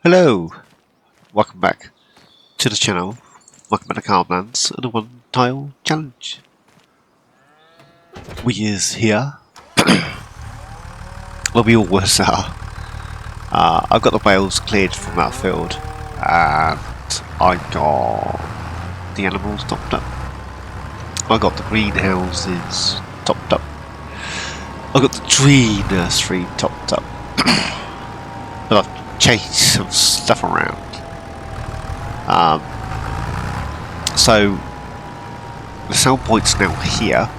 Hello, welcome back to the channel. Welcome back to Carblands and a one tile challenge. We is here. Well, we always are. I've got the bales cleared from that field, and I got the animals topped up. I got the greenhouses topped up. I got the tree nursery topped up. But I've changed some stuff around. So the sound point's now here,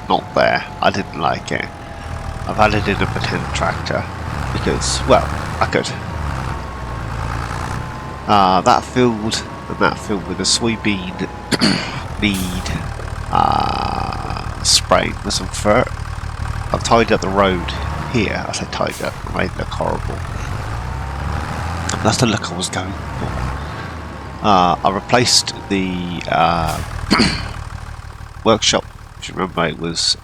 not there. I didn't like it. I've added in a pretend tractor because, well, I could. That field and that field with the soybean need spraying with some fur. I've tidied up the road here. I said tidied up, it made it look horrible. That's the look I was going for. I replaced the workshop. If you remember, it was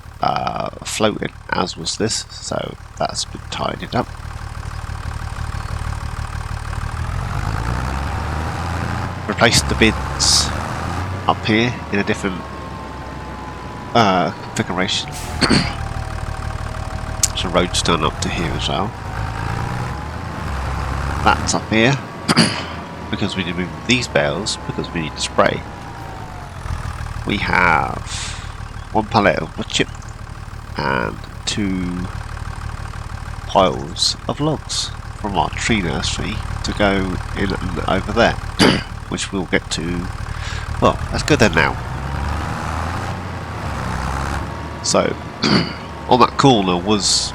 floating, as was this, so that's been tidied up. Replaced the bins up here in a different configuration. So roads done up to here as well. That's up here. Because we need to move these bales, because we need to spray. We have one pallet of wood chip and 2 piles of logs from our tree nursery to go in and over there, which we'll get to. Well, let's go there now. So, on that corner was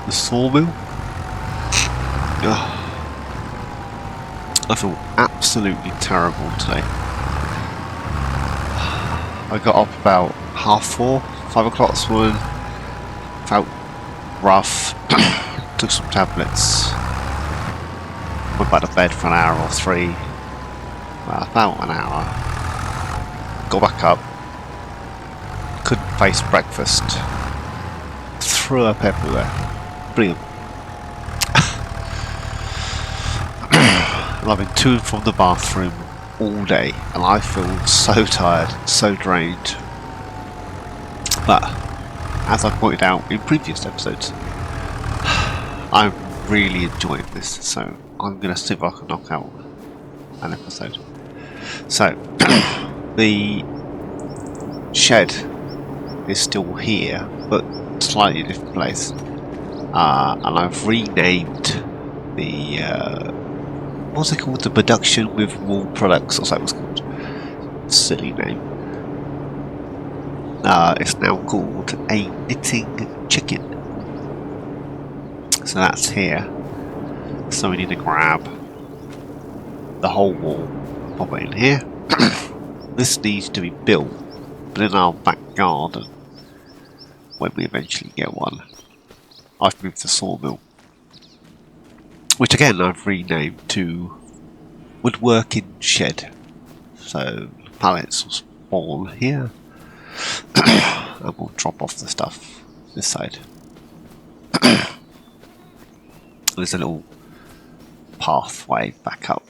the sawmill. I feel absolutely terrible today. I got up about 4:30, 5 o'clock this morning. Felt rough. Took some tablets. Went back to bed for an hour or 3. Well, about an hour. Got back up. Couldn't face breakfast. Threw up everywhere. Brilliant. I've been to and from the bathroom all day and I feel so tired, so drained. But as I pointed out in previous episodes, I'm really enjoying this, so I'm going to see if I can knock out an episode. So the shed is still here, but slightly different place, and I've renamed the what's it called? The production with wool products, or something it was called. Silly name. It's now called a knitting chicken. So that's here. So we need to grab the whole wall, pop it in here. This needs to be built, but in our back garden, when we eventually get one. I've moved the sawmill, which again I've renamed to woodworking shed. So pallets will spawn here, and we'll drop off the stuff this side. There's a little pathway back up.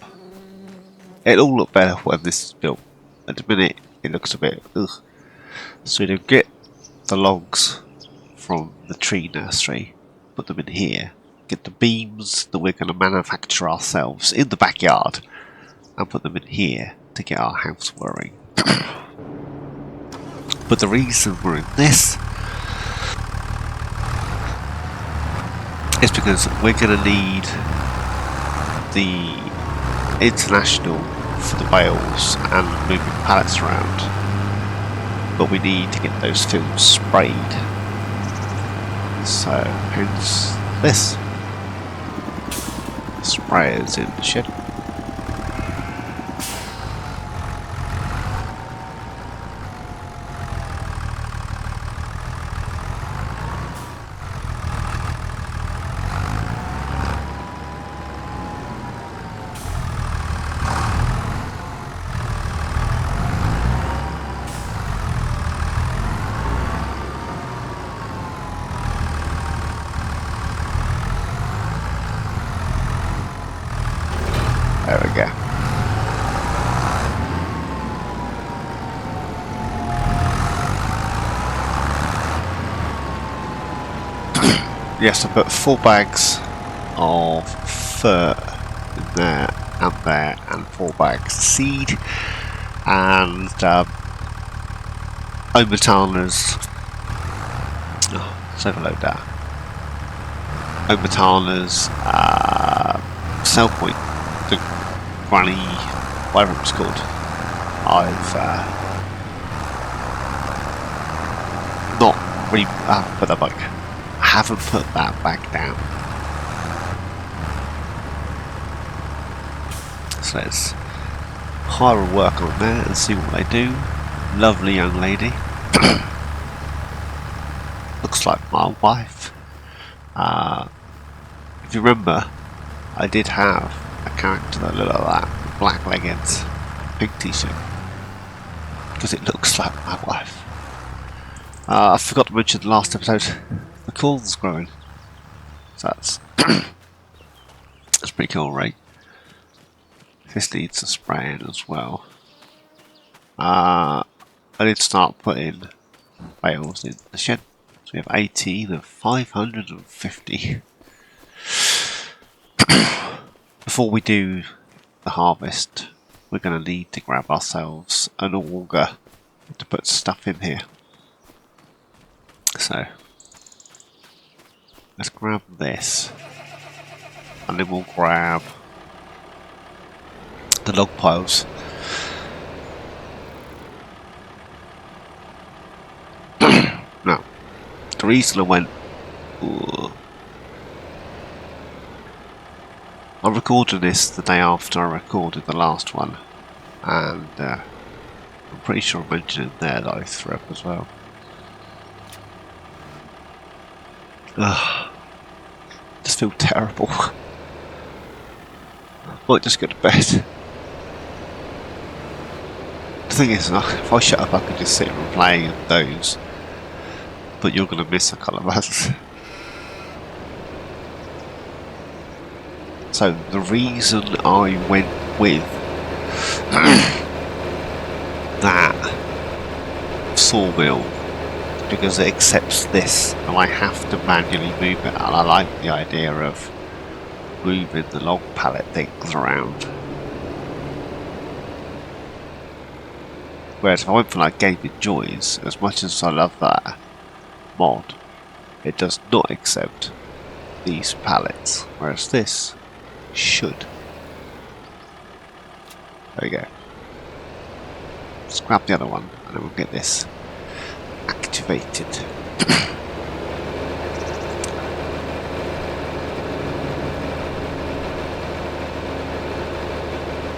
It'll all look better when this is built. At the minute it looks a bit ugh. So we'll get the logs from the tree nursery, put them in here. Get the beams that we're going to manufacture ourselves in the backyard and put them in here to get our house whirring. But the reason we're in this is because we're going to need the international for the bales and moving pallets around, but we need to get those fields sprayed, so hence this. Sprayers in the shed. There we go. Yes, I put 4 bags of fur in there, and 4 bags of seed, and Omatana's. Oh, let's overload that. Omatana's sell point, the granny, whatever it's called. I've not really put that back. I haven't put that back down. So let's hire a worker on there and see what they do. Lovely young lady. Looks like my wife. If you remember, I did have a character that looked like that, with black leggings, pink t-shirt, because it looks like my wife. I forgot to mention the last episode, the corn's growing. So that's that's pretty cool, right? This needs a spraying as well. I did start putting bales in the shed. So we have 18 of 550. Before we do the harvest, we're going to need to grab ourselves an auger to put stuff in here. So let's grab this, and then we'll grab the log piles. Now, the reason I went, I recorded this the day after I recorded the last one, and I'm pretty sure I mentioned it there that I threw up as well. Just feel terrible. Might just go to bed. The thing is, if I shut up I could just sit and play and doze, but you're going to miss a couple of us. So the reason I went with that sawmill, because it accepts this and I have to manually move it, and I like the idea of moving the log pallet things around. Whereas if I went for like Gaming Joys, as much as I love that mod, it does not accept these pallets, whereas this should. There we go. Let's grab the other one and then we'll get this activated.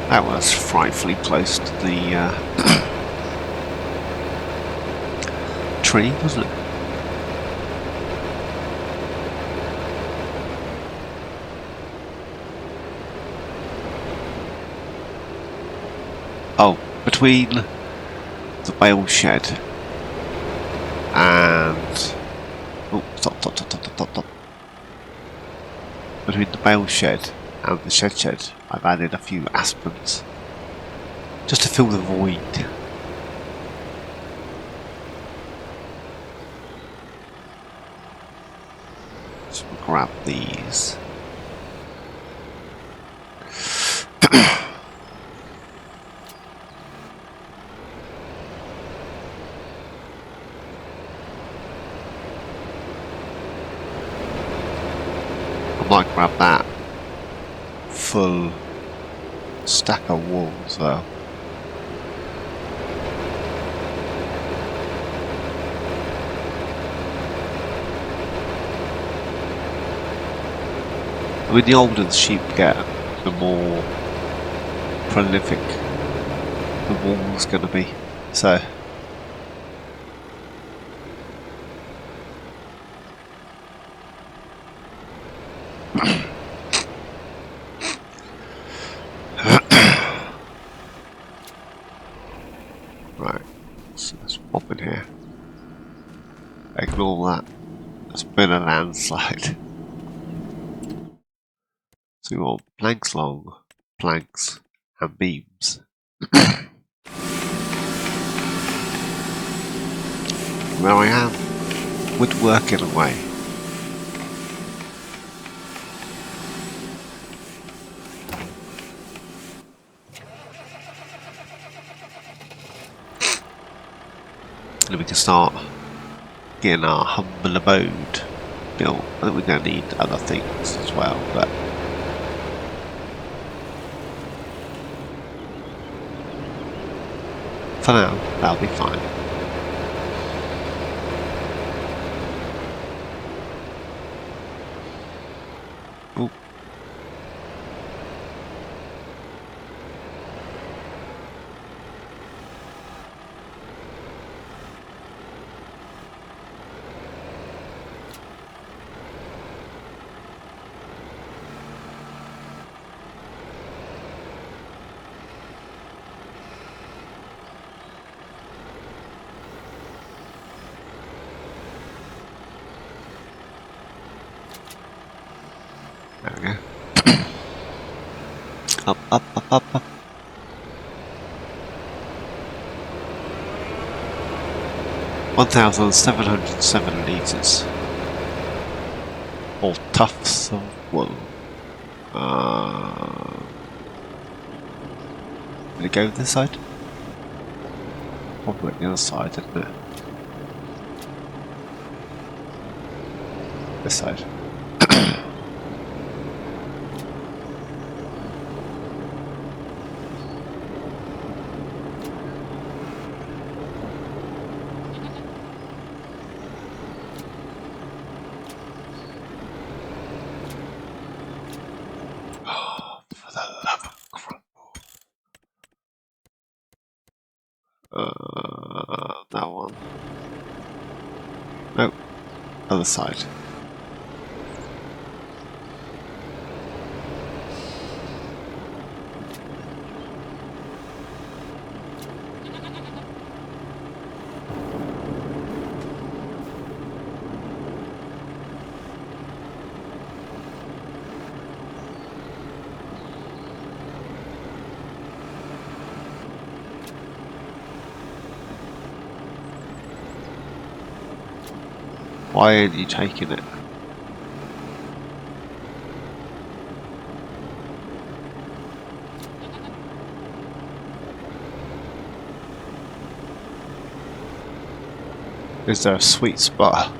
That was frightfully close to the tree, wasn't it? Oh, between the bale shed and... oh, stop. Between the bale shed and the shed, I've added a few aspens just to fill the void. So we'll grab these. I might grab that full stack of wool as well. I mean, the older the sheep get, the more prolific the wool's going to be. So right, so let's pop in here. Ignore that. There's been a landslide. So we want planks long, planks and beams. Where I am, woodworking away. And we can start getting our humble abode built. I think we're going to need other things as well, but for now, that'll be fine. Ooh. There we go. Up, up, up, up, up. $1,707 litres. All tufts of wool. Did it go this side? Probably the other side, didn't it? This side. That one. Nope. Other side. Why aren't you taking it? Is there a sweet spot?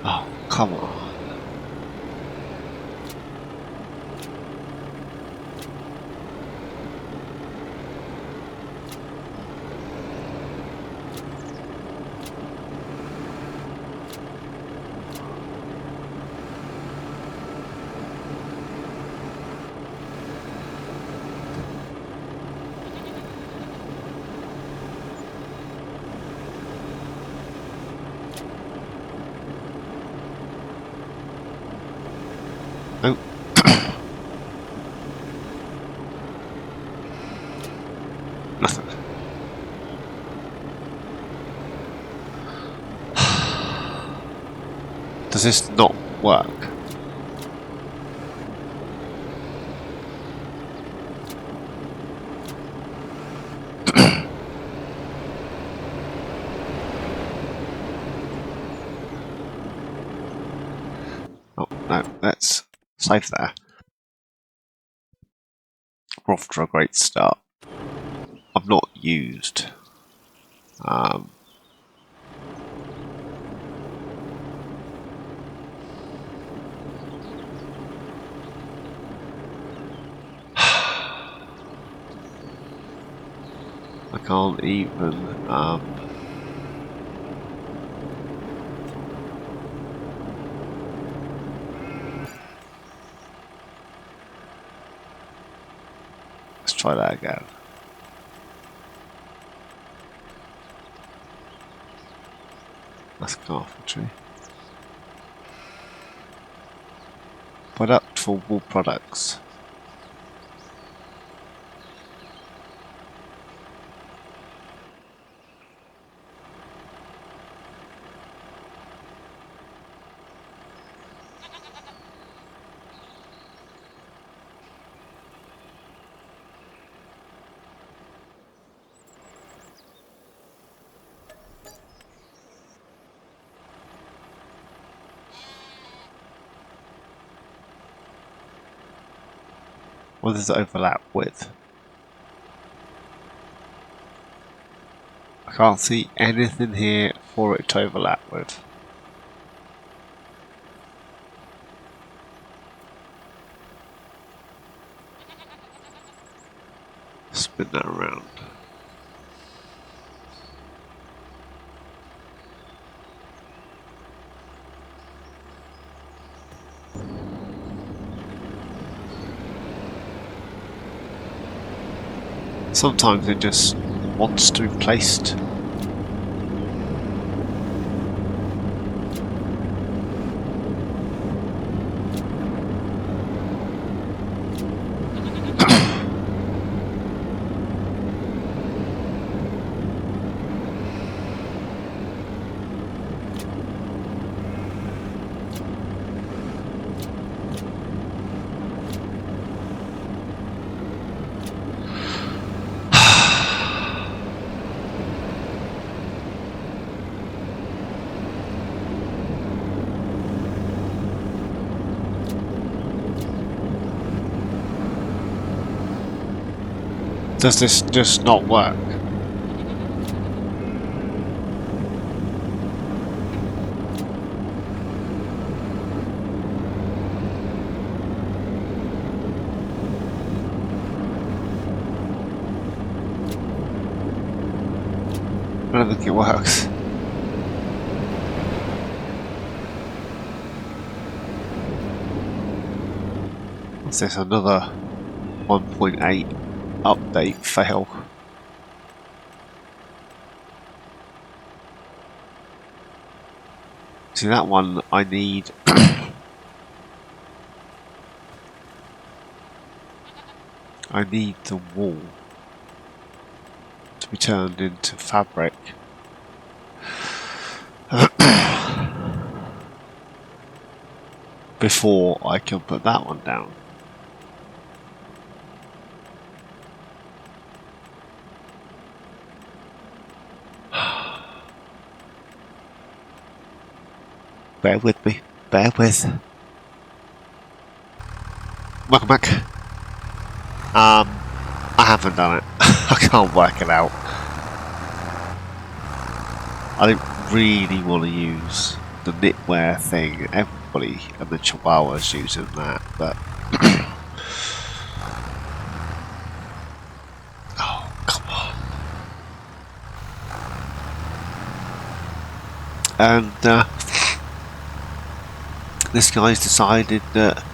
Oh, come on. Oh. Nothing. Does this not work? Oh, no, let's save there. We're off to a great start. I've not used I can't even let's try that again. That's carpentry. Product for wool products. What does it overlap with? I can't see anything here for it to overlap with. Spin that around. Sometimes it just wants to be placed. Does this just not work? I don't think it works. What's this? Another 1.8 update fail. See, that one I need I need the wall to be turned into fabric. Before I can put that one down. Bear with me. Bear with. Welcome back. I haven't done it. I can't work it out. I don't really want to use the knitwear thing. Everybody and the Chihuahua's using that, but oh, come on. And this guy's decided that,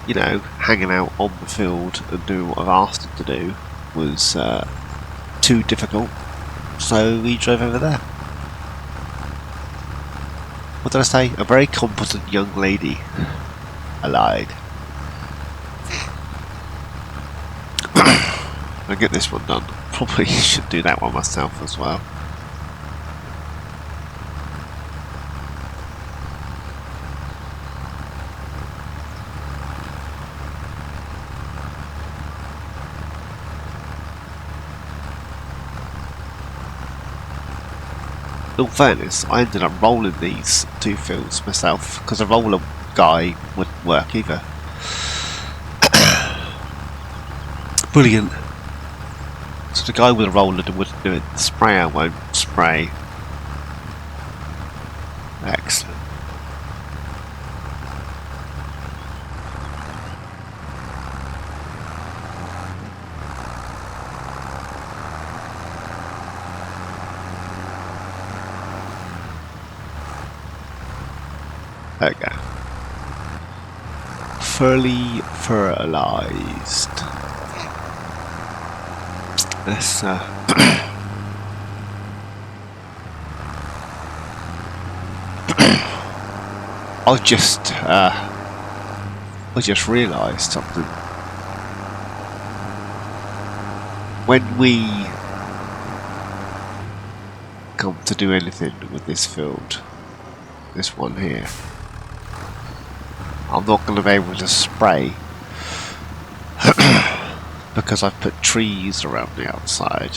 you know, hanging out on the field and doing what I've asked him to do was too difficult, so we drove over there. What did I say? A very competent young lady. I lied. I'll get this one done. Probably should do that one myself as well. In fairness, I ended up rolling these two fields myself because a roller guy wouldn't work either. Brilliant. So the guy with a roller wouldn't do it. The sprayer won't spray. Excellent. There we go. Fully fertilized. Let's I just realised something. When we come to do anything with this field, this one here, I'm not going to be able to spray because I've put trees around the outside,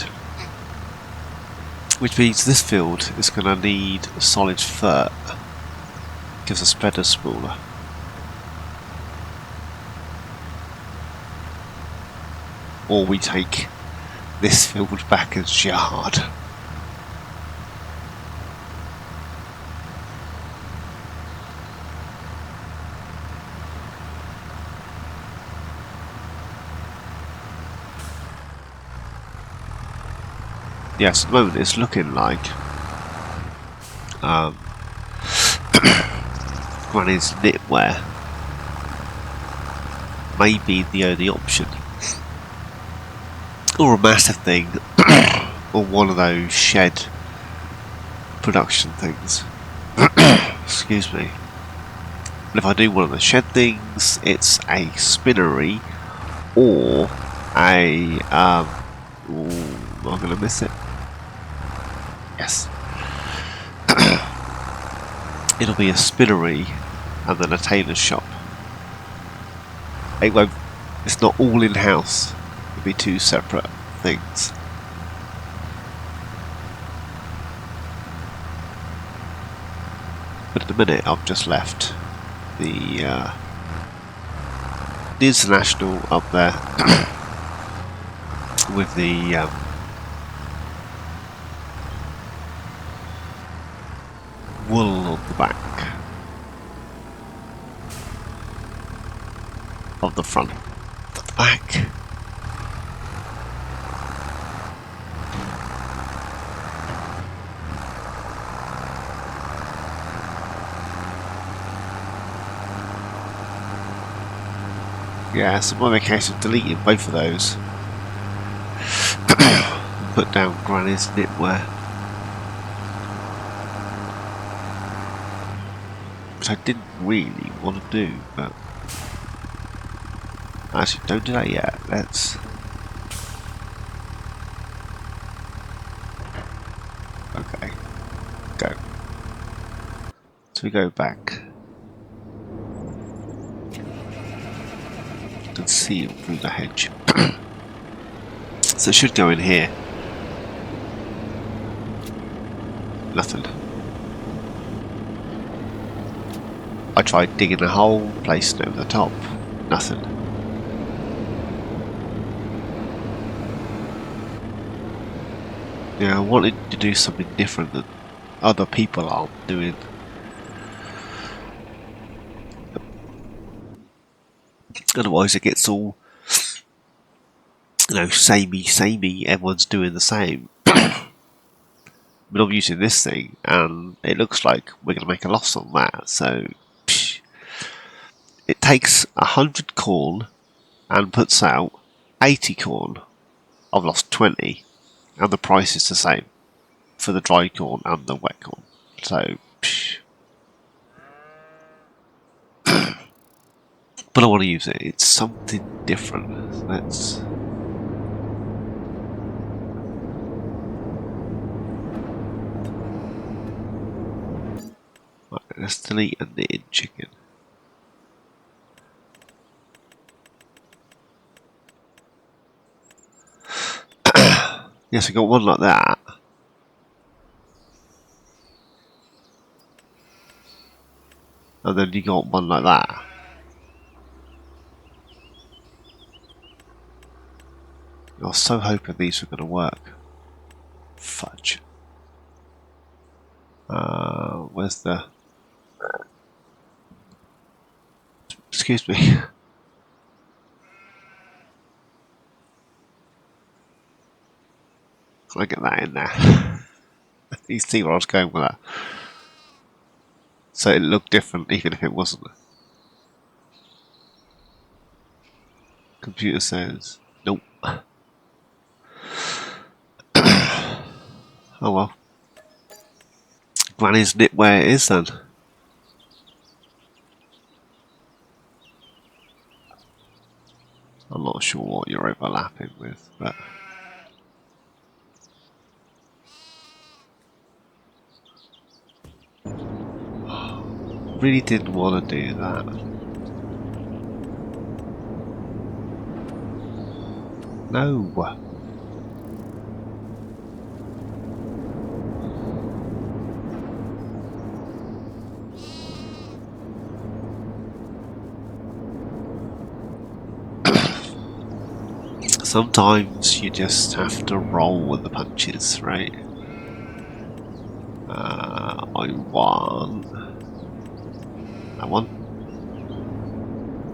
which means this field is going to need solid fert. Gives us better smaller. or we take this field back as yard. Yes, at the moment it's looking like Granny's knitwear may be the only option, or a massive thing, or one of those shed production things. Excuse me. But if I do one of the shed things, it's a spinnery or a ooh, I'm gonna miss it. Yes. It'll be a spinnery and then a tailor's shop. It won't, it's not all in-house. It'll be two separate things. But at the minute I've just left the International up there with the wool on the back of the front of the back. Yeah, so it might be a case of deleting both of those. Put down Granny's knitwear. Which I didn't really want to do, but actually don't do that yet. Let's okay, go. So we go back and see it through the hedge. So it should go in here. Nothing. I tried digging a hole, placing it over the top. Nothing. Yeah, I wanted to do something different that other people aren't doing. Otherwise it gets all, you know, samey, everyone's doing the same. But I'm using this thing and it looks like we're going to make a loss on that, so psh. It takes 100 corn and puts out 80 corn. I've lost 20 and the price is the same for the dry corn and the wet corn, so psh. But I want to use it, it's something different. Let's let's delete a knitted chicken. Yes, I got one like that. And then you got one like that. I was so hoping these were going to work. Fudge. Where's the... Excuse me. Can I get that in there? You see where I was going with that. So it looked different even if it wasn't. Computer says nope. Oh well. Granny's knitwear it is then. I'm not sure what you're overlapping with, but really didn't want to do that. No. Sometimes you just have to roll with the punches, right? I want that one.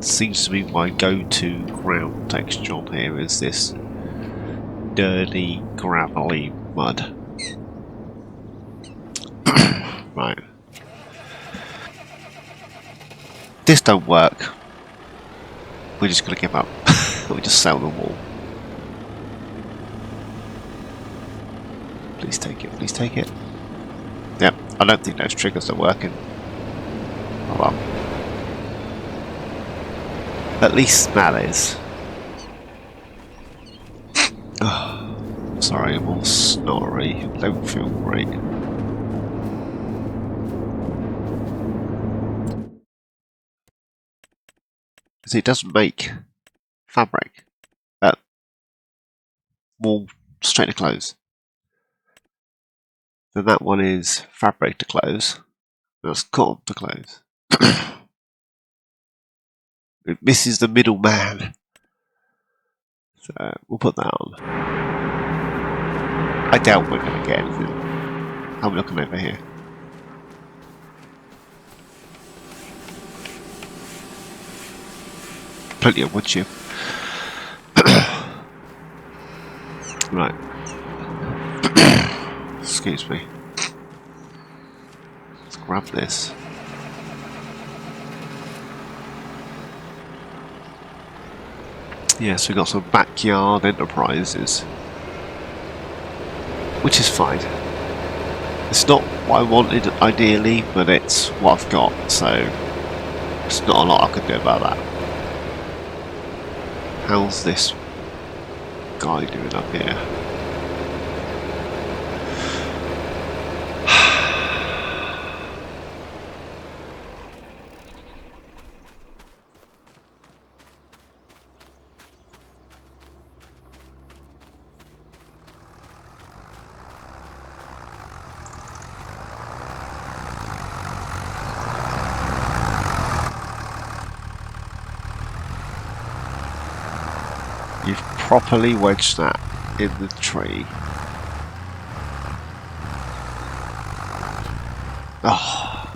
Seems to be my go-to ground texture on here is this dirty, gravelly mud. Right. This don't work. We're just gonna give up. We just sell them all. Please take it, please take it. Yep, I don't think those triggers are working. Oh well. At least that is. Oh, sorry, I'm all snory. Don't feel great. Because it doesn't make fabric. Wool straight to clothes. Then that one is fabric to clothes. That's cotton to clothes. It misses the middleman. So we'll put that on. I doubt we're going to get anything. I'm looking over here. Plenty of wood chip. Right. Excuse me. Let's grab this. Yes, we got some backyard enterprises. Which is fine. It's not what I wanted ideally, but it's what I've got, so there's not a lot I can do about that. How's this guy doing up here? You've properly wedged that in the tree. Oh.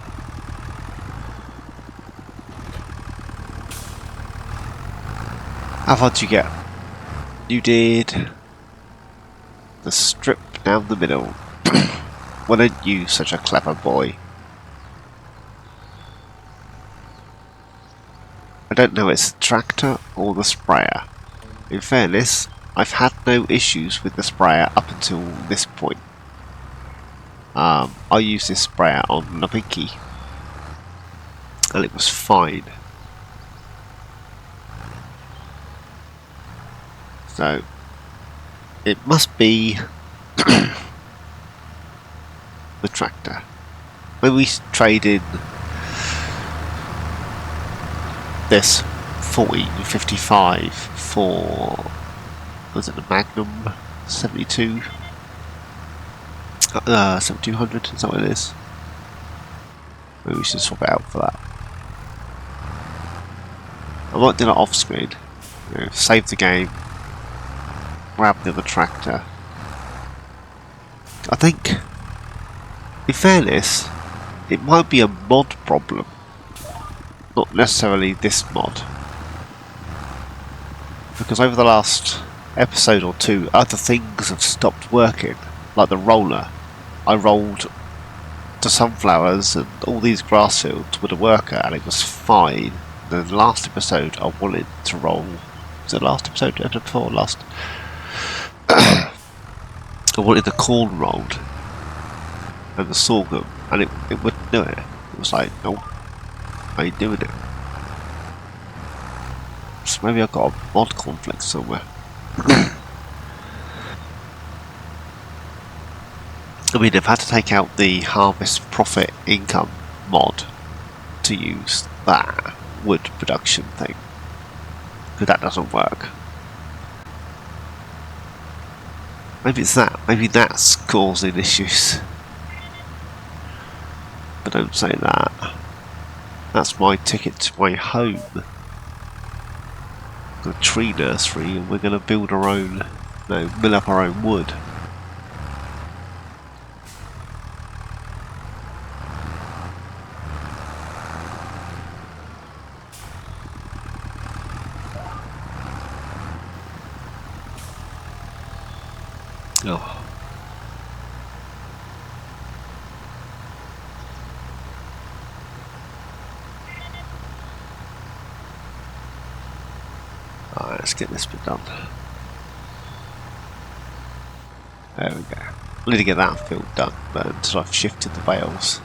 How far did you get? You did the strip down the middle. Why aren't you such a clever boy? I don't know it's the tractor or the sprayer. In fairness, I've had no issues with the sprayer up until this point. I used this sprayer on the Pinky and it was fine. So it must be the tractor. When we traded this 1455 for, was it the Magnum 72? 7200, is that what it is? Maybe we should swap it out for that. I might do that off screen. You know, save the game, grab the other tractor. I think, in fairness, it might be a mod problem, not necessarily this mod. Because over the last episode or two, other things have stopped working, like the roller. I rolled to sunflowers and all these grass fields with a worker and it was fine. The last episode I wanted to roll, was it the last episode? Episode before last? I wanted the corn rolled and the sorghum and it wouldn't do it. It was like, nope, I ain't doing it. So maybe I've got a mod conflict somewhere. I mean, I've had to take out the harvest profit income mod to use that wood production thing, because that doesn't work. Maybe it's that. Maybe that's causing issues. But don't say that. That's my ticket to my home. got a tree nursery, and we're going to build our own, no, mill up our own wood. Oh. Alright, let's get this bit done. There we go. I need to get that field done, but until I've shifted the bales.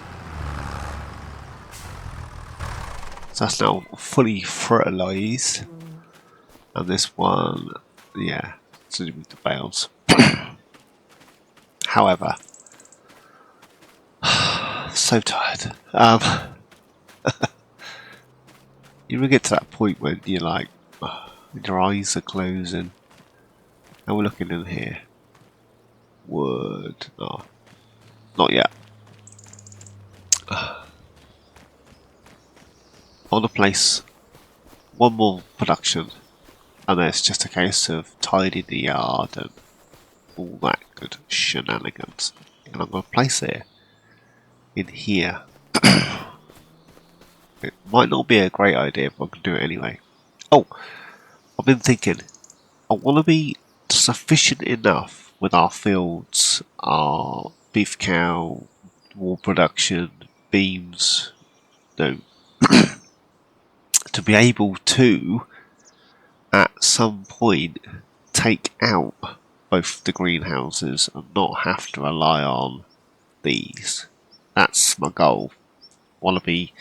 So that's now fully fertilised. And this one, yeah, to do with the bales. However, so tired. You will get to that point when you're like, your eyes are closing. And we're looking in here. Wood. Oh, not yet. I want to place one more production, and then it's just a case of tidying the yard and all that good shenanigans. And I'm going to place it in here. It might not be a great idea, but I can do it anyway. Oh, I've been thinking, I want to be sufficient enough with our fields, our beef cow, wool production, beans, no, to be able to, at some point, take out both the greenhouses and not have to rely on these. That's my goal. I want to be,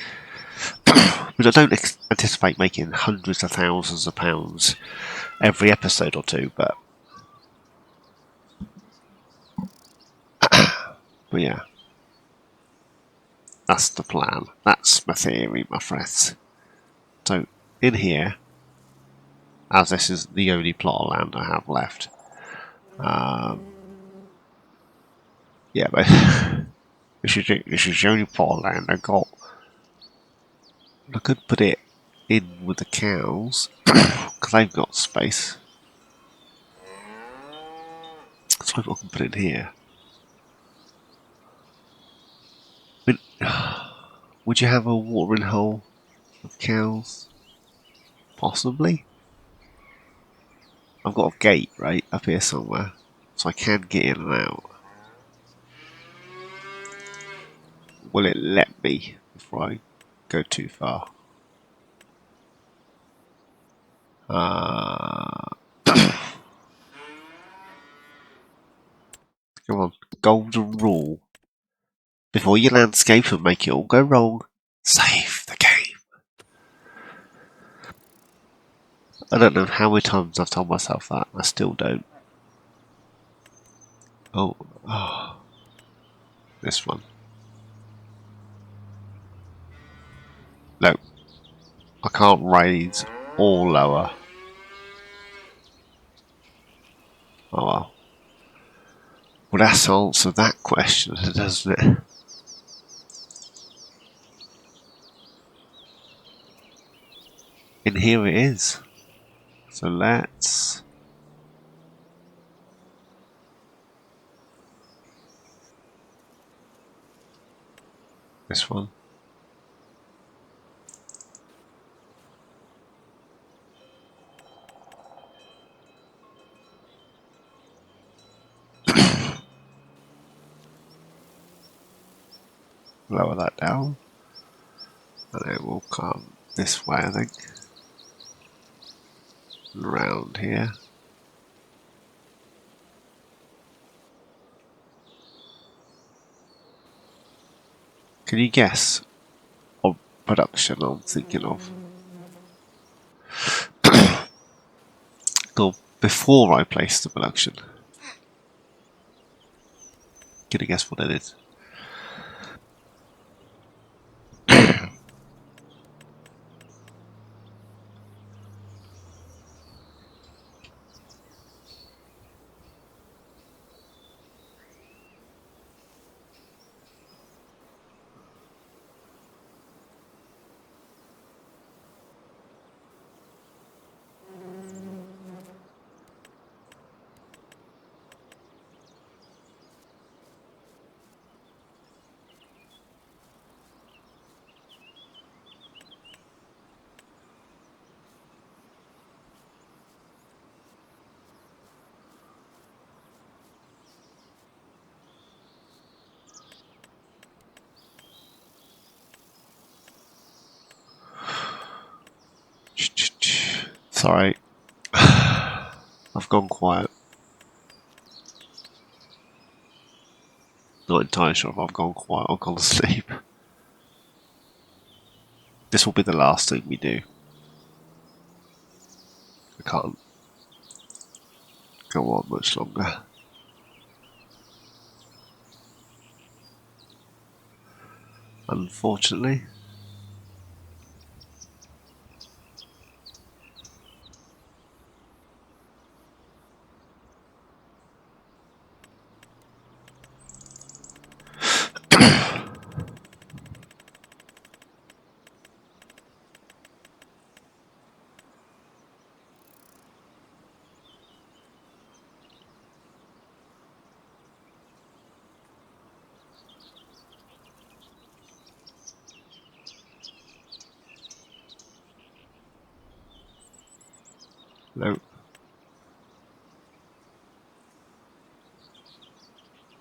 but I don't anticipate making hundreds of thousands of pounds every episode or two, but yeah, that's the plan. That's my theory, my friends. So in here, as this is the only plot of land I have left, yeah, but this is the only plot of land I got. I could put it in with the cows because they've got space. So I can put it in here. But, would you have a watering hole of cows? Possibly. I've got a gate right up here somewhere, so I can get in and out. Will it let me before I go too far? Come on, golden rule. Before you landscape and make it all go wrong, save the game. I don't know how many times I've told myself that. I still don't. Oh, this one. No, I can't raise or lower. Oh well. Well, that's answered that question, doesn't it? And here it is. So let's... this one. Lower that down. And it will come this way, I think. Around here. Can you guess what production I'm thinking of? Go before I place the production. Can you guess what it is? Sorry. I've gone quiet. Not entirely sure if I've gone quiet or gone to sleep. This will be the last thing we do. I can't go on much longer. Unfortunately. No.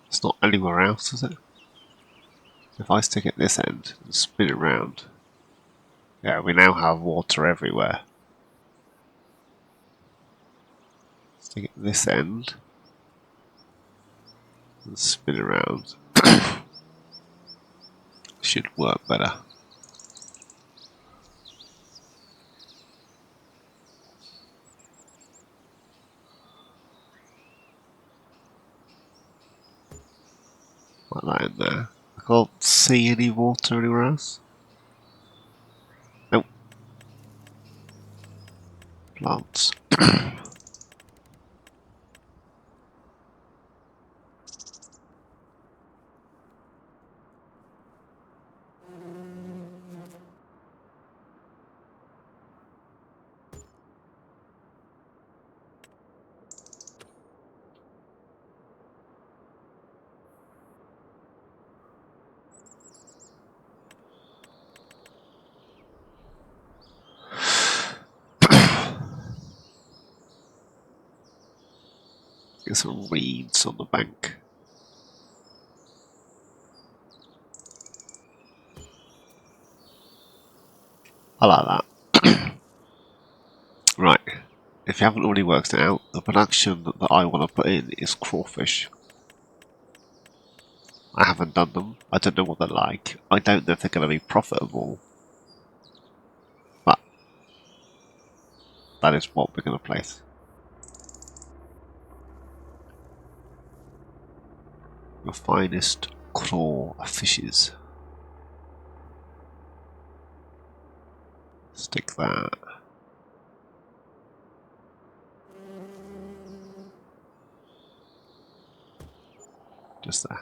It's not anywhere else, is it? If I stick at this end and spin it round, yeah, we now have water everywhere. Stick at this end and spin it around. Should work better. Like that in there. I can't see any water anywhere else. Nope. Plants. Get some reeds on the bank. I like that. Right. If you haven't already worked it out, the production that I want to put in is crawfish. I haven't done them. I don't know what they're like. I don't know if they're going to be profitable. But that is what we're going to place. Your finest claw fishes. Stick that. Just there.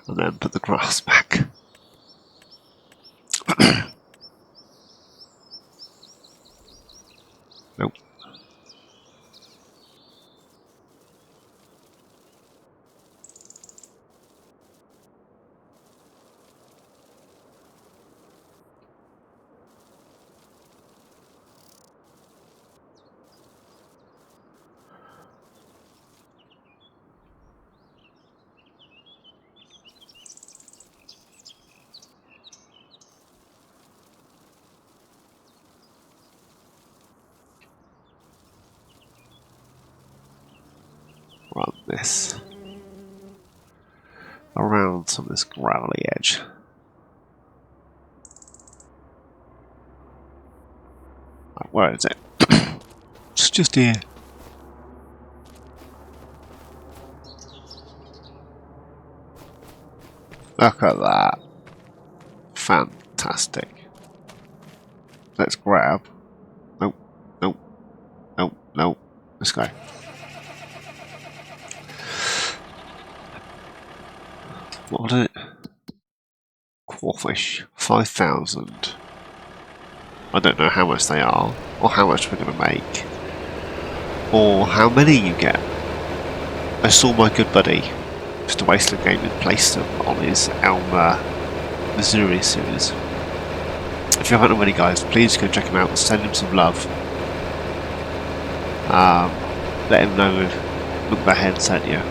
And then put the grass back. Nope. Run this around some of this gravelly edge. Right, where is it? It's just here. Look at that. Fantastic. Let's grab. Nope, nope, nope, nope. Let's go. What was it? Crawfish. 5,000. I don't know how much they are, or how much we're going to make, or how many you get. I saw my good buddy, Mr. Wasteland Gaming, place them on his Elmer, Missouri series. If you haven't already, guys, please go check him out and send him some love. Let him know MilkThatHen sent you.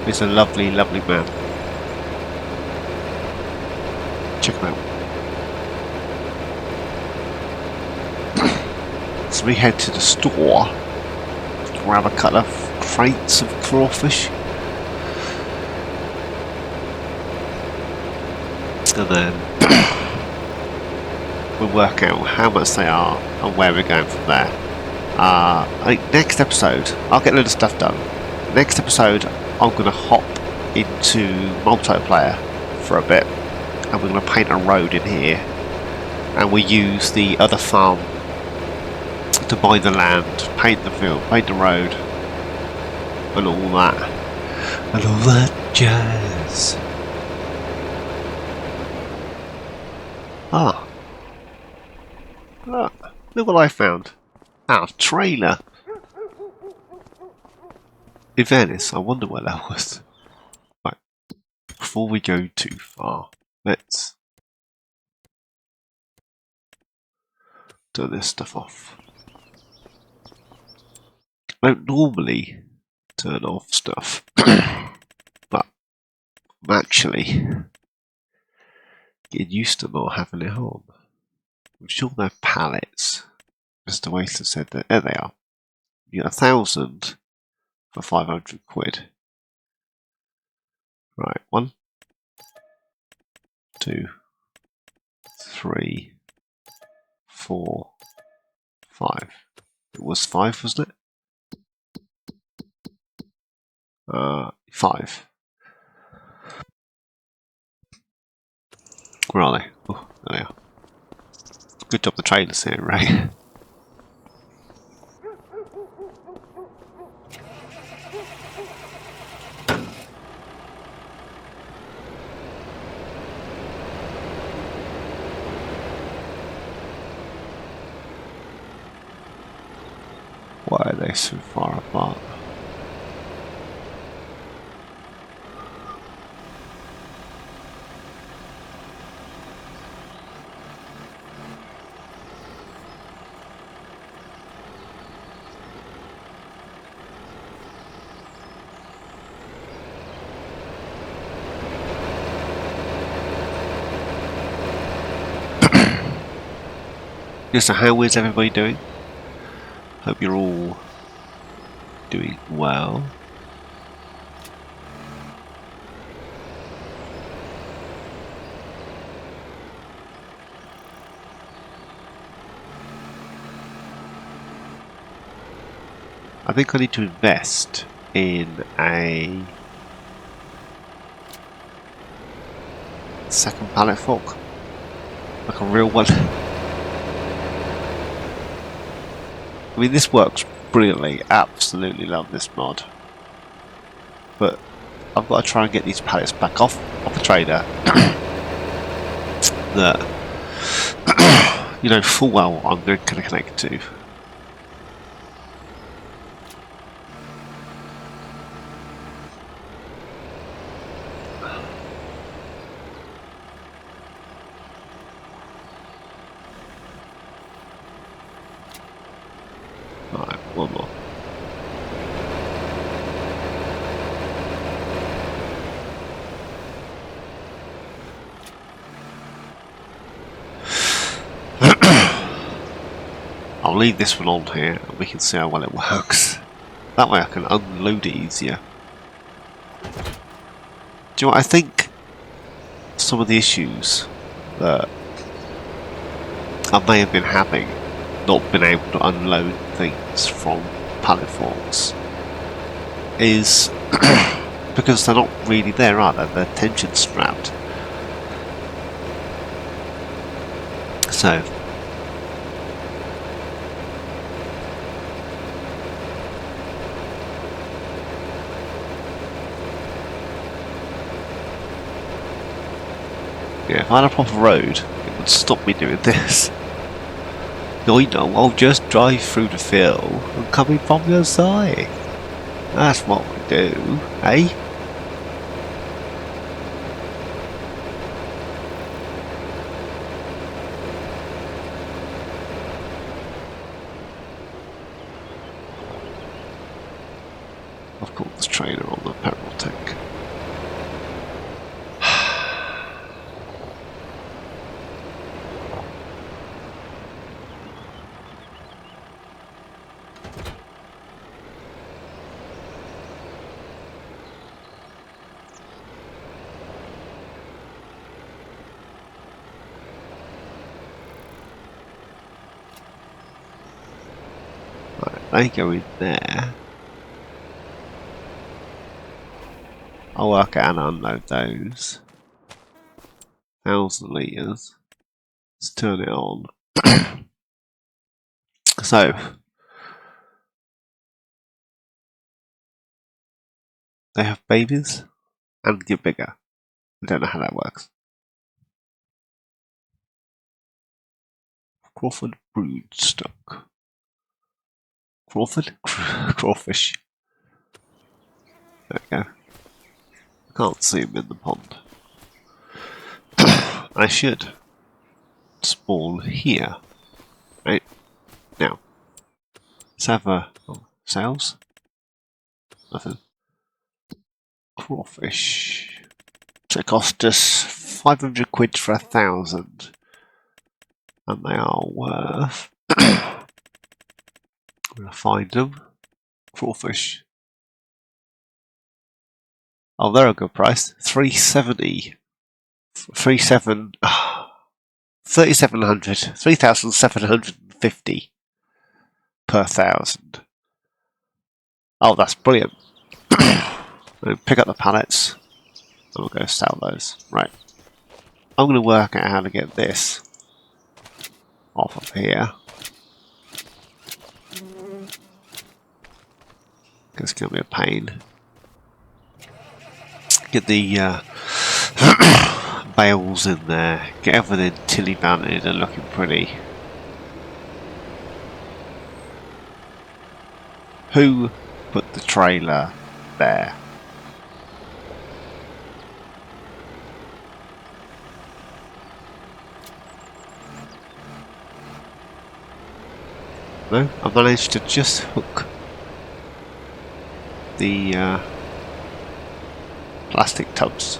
He's a lovely, lovely man. Check them out. So we head to the store to grab a couple of crates of crawfish. And then we'll work out how much they are and where we're going from there. I think next episode, I'll get a load of stuff done. Next episode, I'm going to hop into multiplayer for a bit, and we're going to paint a road in here, and we use the other farm to buy the land, paint the field, paint the road, and all that jazz. Ah, look what I found. Our trailer. In fairness, I wonder where that was. Right, before we go too far, let's turn this stuff off. I don't normally turn off stuff, but I'm actually getting used to not having it on. I'm sure they're pallets. Mr. Waster said that. There they are. You get 1,000 for 500 quid. Right, 1, 2, 3, 4, 5. It was 5, wasn't it? 5. Where are they? Oh, there they are. Good job the trailer's here, right? Why are they so far apart? Yeah, so how is everybody doing? Hope you're all doing well. I think I need to invest in a second pallet fork, like a real one. I mean, this works brilliantly. Absolutely love this mod, but I've got to try and get these pallets back off the trailer. That you know full well I'm going to connect to. Right, one more. I'll leave this one on here and we can see how well it works. That way I can unload it easier. Do you know what I think? Some of the issues that I may have been having, not been able to unload things from pallet forks, is because they're not really there, are they? They're tension strapped. So yeah, if I had a proper road, it would stop me doing this. I know, I'll just drive through the field and come in from the other side. That's what we do, eh? I've got this trailer on the petrol tank. They go in there. I'll work out and unload those. 1,000 litres. Let's turn it on. So, they have babies and get bigger. I don't know how that works. Crawford broodstock. Crawford? Crawfish. There we go. I can't see them in the pond. I should spawn here. Right? Now, let's have a sales. Nothing. Crawfish. So it cost us 500 quid for 1,000. And they are worth. I'm going to find them. Crawfish. Oh, they're a good price. 370. 3,700. 3,750 per 1,000. Oh, that's brilliant. We'll pick up the pallets and we'll go sell those. Right. I'm going to work out how to get this off of here. It's going to be a pain. Get the bales in there. Get everything tilly mounted and looking pretty. Who put the trailer there? No, I managed to just hook the plastic tubs.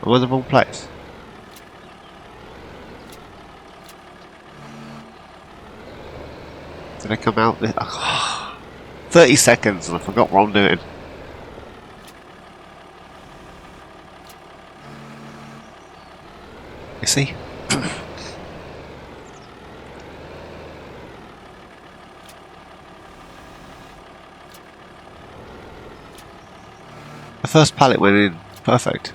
I'm in the wrong place. Did I come out there? 30 seconds and I forgot what I'm doing. You see? The first pallet went in. Perfect.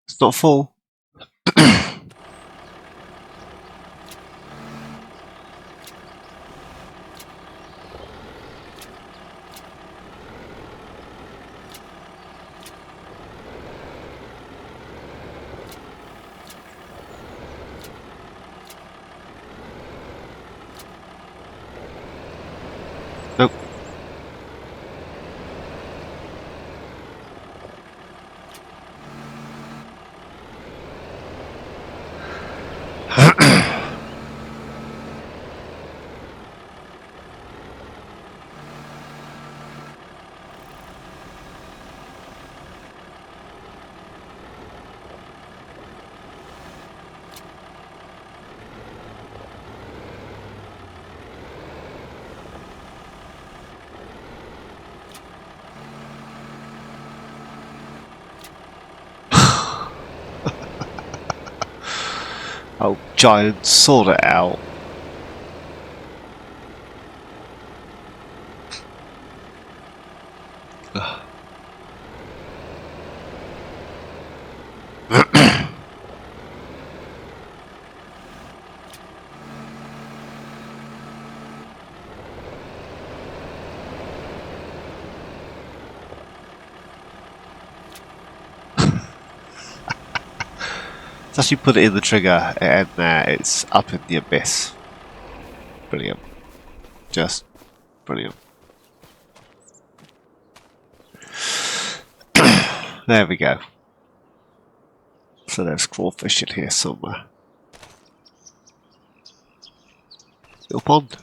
It's not full. Nope. Oh, giant, sort it out. As you put it in the trigger and it's up in the abyss. Brilliant. Just brilliant. There we go. So there's crawfish in here somewhere. little pond.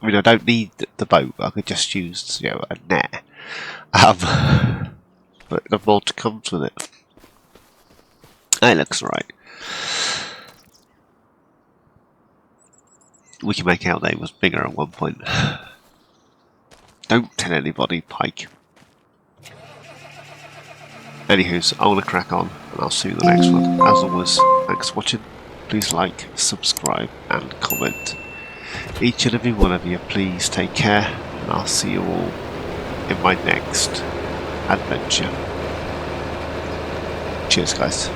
I mean, I don't need the boat. I could just use, a net. But the mod comes with it. It looks alright. We can make out that it was bigger at one point. Don't tell anybody, Pike. Anywho's, I want to crack on, and I'll see you in the next one. As always, thanks for watching. Please like, subscribe, and comment. Each and every one of you, please take care, and I'll see you all in my next adventure. Cheers, guys.